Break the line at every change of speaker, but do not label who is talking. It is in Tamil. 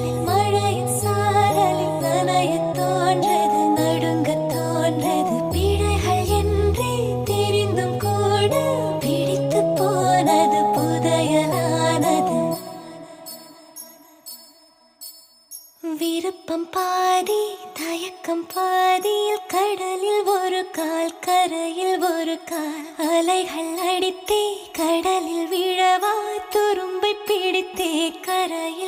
சாரலில் மழையின் சாரலில் நனைய தோன்றது நடுங்க தோன்றது பிழைகள் என்றே தெரிந்தும் கூட பிடித்து போனது புதையலானது விருப்பம் பாதி தயக்கம் பாதியில் கடலில் ஒரு கால் கரையில் ஒரு கால் அலைகள் அடித்தே கடலில் விழவா துரும்பை பிடித்தே கரையில்